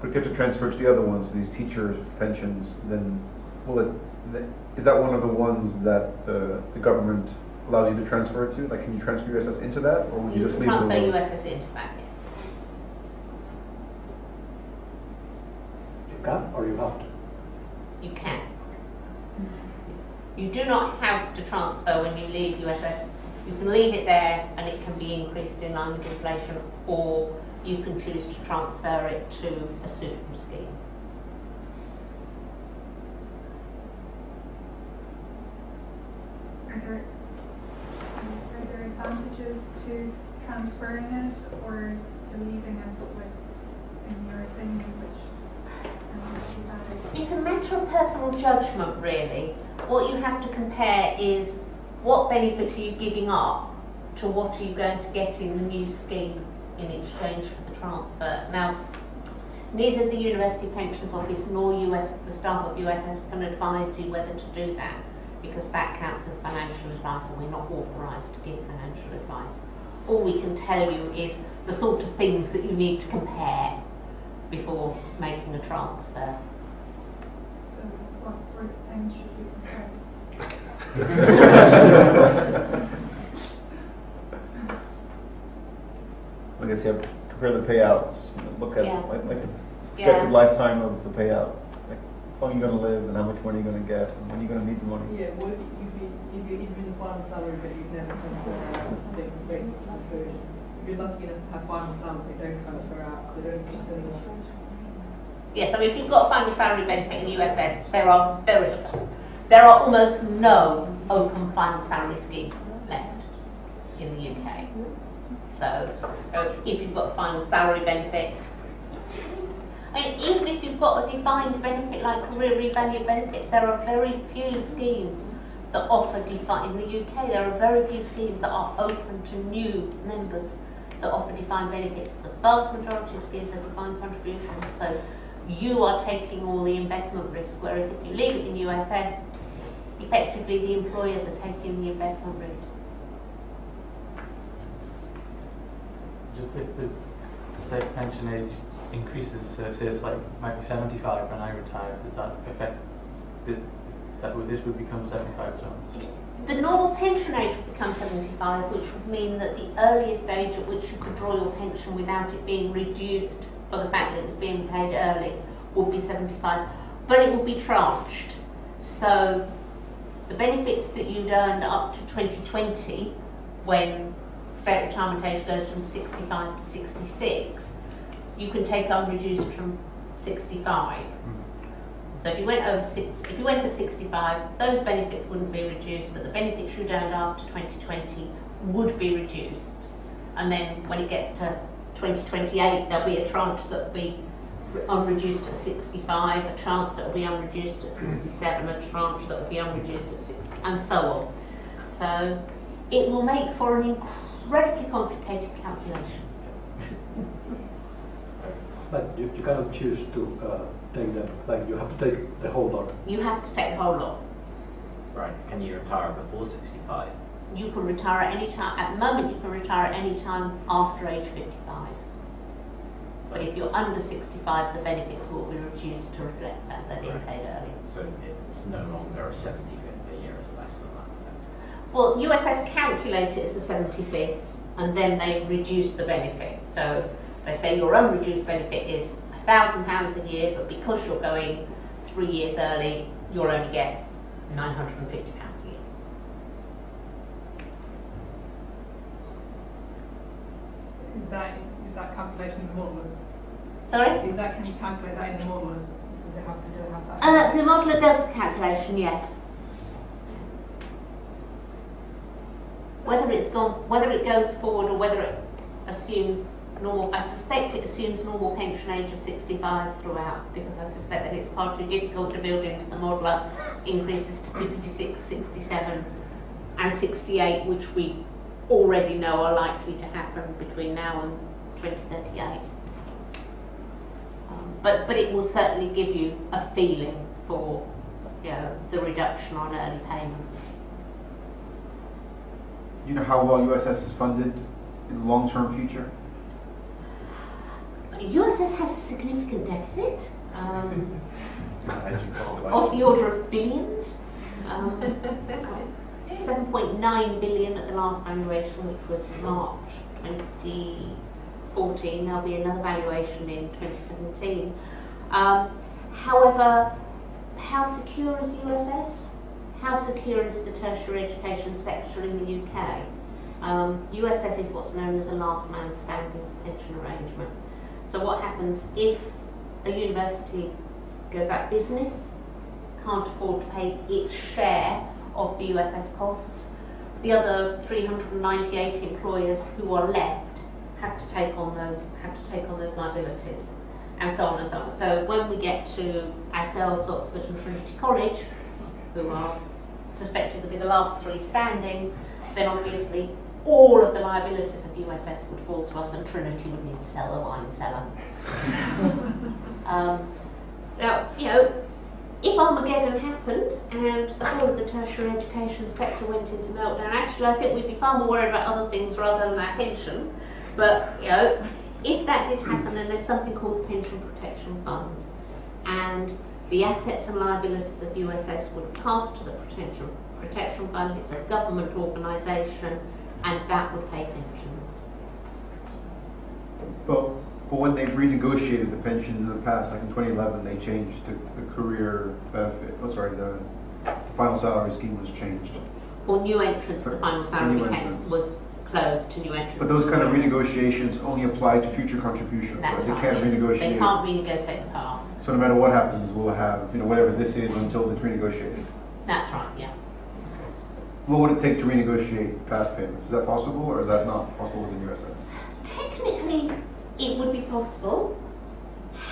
But if you have to transfer to the other ones, these teacher pensions, then is that one of the ones that the government allows you to transfer it to? Like, can you transfer USS into that, or would you just leave it transfer alone? USS into that, yes. You can or you have to? You can. You do not have to transfer when you leave USS. You can leave it there and it can be increased in line with inflation, or you can choose to transfer it to a suitable scheme. Are there advantages to transferring it or to leaving it with, in your opinion, which It's a matter of personal judgment, really. What you have to compare is what benefit are you giving up to what are you going to get in the new scheme in exchange for the transfer. Now, neither the University Pensions Office nor the staff of USS can advise you whether to do that, because that counts as financial advice and we're not authorised to give financial advice. All we can tell you is the sort of things that you need to compare before making a transfer. So what sort of things should you compare? I guess you have to compare the payouts, look at Yeah. like the projected lifetime of the payout. Like how long you're going to live and how much money you're going to get and when you're going to need the money. Yeah, what if you're given the final salary but you've never transferred out, they basically transfer it. If you're lucky enough to have final salary, they don't transfer out, they don't consider it. Yes, I mean, if you've got a final salary benefit in USS, there are almost no open final salary schemes left in the UK. So, if you've got a final salary benefit, and even if you've got a defined benefit like career revalue benefits, there are very few schemes that offer defined, in the UK there are very few schemes that are open to new members that offer defined benefits. The vast majority of schemes are defined contributions, so you are taking all the investment risk, whereas if you leave it in USS, effectively the employers are taking the investment risk. Just if the state pension age increases, so say it's like might be 75 when I retire, does that affect this would become 75 as well? The normal pension age would become 75, which would mean that the earliest age at which you could draw your pension without it being reduced for the fact that it was being paid early would be 75, but it would be tranched. So the benefits that you'd earned up to 2020, when state retirement age goes from 65 to 66, you can take unreduced from 65. So if you went if you went at 65, those benefits wouldn't be reduced, but the benefits you'd earned after 2020 would be reduced. And then when it gets to 2028, there'll be a tranche that will be unreduced at 65, a tranche that will be unreduced at 67, a tranche that will be unreduced at 60, and so on. So it will make for an incredibly complicated calculation. But you cannot choose to take them, like you have to take the whole lot. You have to take the whole lot. Right, can you retire before 65? You can retire at any time. At the moment, you can retire at any time after age 55. But if you're under 65, the benefits will be reduced to reflect that they're being paid early. So it's no longer a 75th a year, it's less than that. Well, USS calculate it as the 75ths, and then they reduce the benefit. So they say your unreduced benefit is £1,000 a year, but because you're going 3 years early, you'll only get £950 a year. Is that calculation in the modelers? Sorry? Can you calculate that in the modelers? So they have that? The modeler does the calculation, yes. Whether it goes forward or whether it assumes normal, I suspect it assumes normal pension age of 65 throughout, because I suspect that it's partly difficult to build into the modeler increases to 66, 67 and 68, which we already know are likely to happen between now and 2038. But it will certainly give you a feeling for the reduction on early payment. You know how well USS is funded in the long-term future? USS has a significant deficit of the order of billions. 7.9 billion at the last valuation, which was March 2014. There'll be another valuation in 2017. However, how secure is USS? How how secure is the tertiary education sector in the UK? USS is what's known as a last man standing pension arrangement. So what happens if a university goes out of business, can't afford to pay its share of the USS costs, the other 398 employers who are left have to take on those liabilities, and so on and so on. So when we get to ourselves, Oxford and Trinity College, who are suspected to be the last three standing, then obviously all of the liabilities of USS would fall to us, and Trinity would need to sell the wine cellar. Now, you know, if Armageddon happened and the whole of the tertiary education sector went into meltdown, actually I think we'd be far more worried about other things rather than our pension. But, you know, if that did happen, then there's something called the Pension Protection Fund. And the assets and liabilities of USS would pass to the Protection Fund. It's a government organisation, and that would pay pensions. But when they renegotiated the pensions in the past, like in 2011, they changed the career benefit. Oh, sorry, the final salary scheme was changed. For new entrants, the final For salary new cap entrants. was closed to new entrants. But those kind of renegotiations only apply to future contributions, That's right? They right, can't yes. renegotiate. They can't renegotiate the past. So no matter what happens, we'll have, you know, whatever this is until it's renegotiated. That's right, yeah. What would it take to renegotiate past payments? Is that possible, or is that not possible within USS? Technically, it would be possible.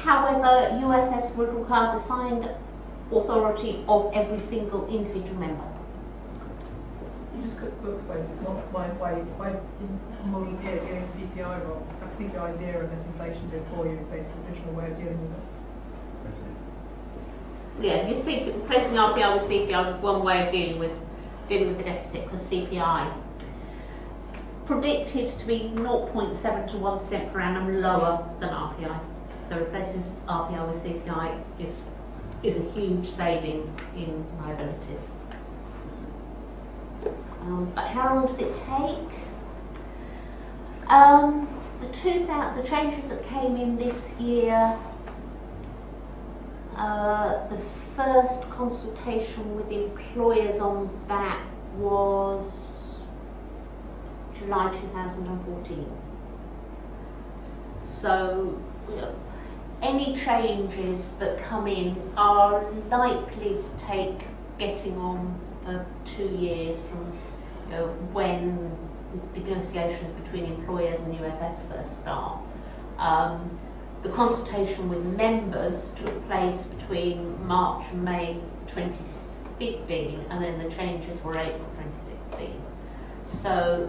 However, USS would require the signed authority of every single individual member. You just could explain why in model year getting CPI wrong. Like CPI 0 and less inflation to 4 years based on a traditional way of dealing with it. I see. Yeah, you see, replacing RPI with CPI was one way of dealing with the deficit, because CPI predicted to be 0.7 to 1% per annum lower than RPI. So replacing RPI with CPI is a huge saving in liabilities. But how long does it take? The changes that came in this year, the first consultation with employers on that was July 2014. So, you know, any changes that come in are likely to take getting on for 2 years from, you know, when negotiations between employers and USS first start. The consultation with members took place between March and May 2015, and then the changes were April 2016. So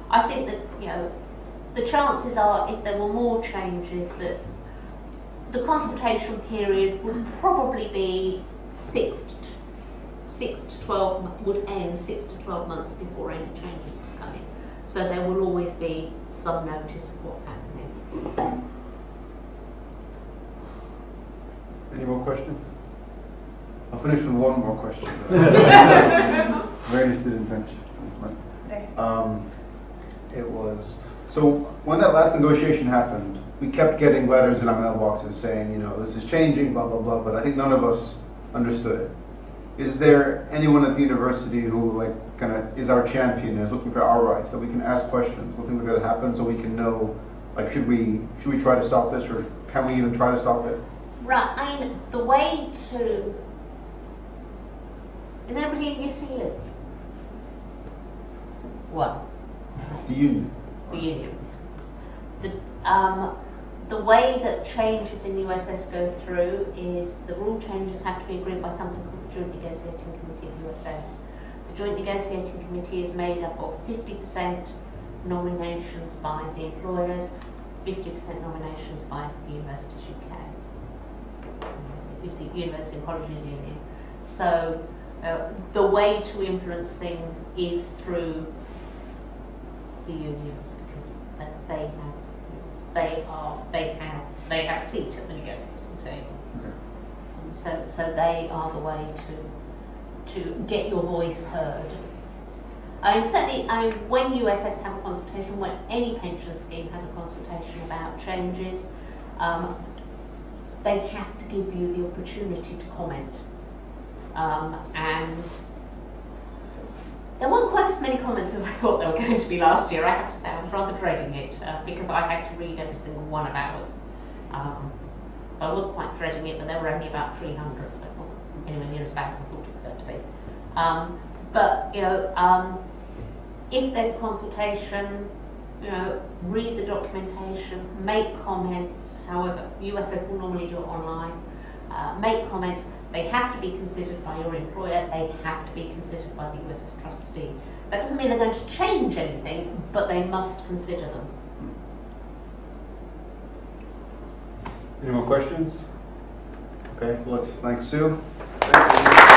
I think that, you know, the chances are, if there were more changes, that the consultation period would probably be 6 to 12 would end 6 to 12 months before any changes could come in. So there will always be some notice of what's happening. Any more questions? I'll finish with one more question. Very interested in pensions. It was, so when that last negotiation happened, we kept getting letters in our mailboxes saying, you know, this is changing, blah, blah, blah, but I think none of us understood it. Is there anyone at the university who, like, kind of is our champion and is looking for our rights, that we can ask questions when things like that happen, so we can know, like, should we try to stop this, or can we even try to stop it? Right, I mean, the way to... Is anybody in UCU? Well, It's the union. the union. The way that changes in USS go through is the rule changes have to be agreed by something called the Joint Negotiating Committee of USS. The Joint Negotiating Committee is made up of 50% nominations by the employers, 50% nominations by the Universities UK. University and Colleges Union. So the way to influence things is through the union, because they have a seat at the negotiating table. Okay. So they are the way to get your voice heard. And certainly, when USS have a consultation, when any pension scheme has a consultation about changes, they have to give you the opportunity to comment. And there weren't quite as many comments as I thought there were going to be last year. I have to say I was rather dreading it because I had to read every single one of ours. So I was quite dreading it, but there were only about 300, so it wasn't anywhere near as bad as I thought it was going to be. But if there's a consultation, read the documentation, make comments. However, USS will normally do it online. Make comments. They have to be considered by your employer. They have to be considered by the USS trustee. That doesn't mean they're going to change anything, but they must consider them. Any more questions? Okay, well, let's thank Sue. Thank you.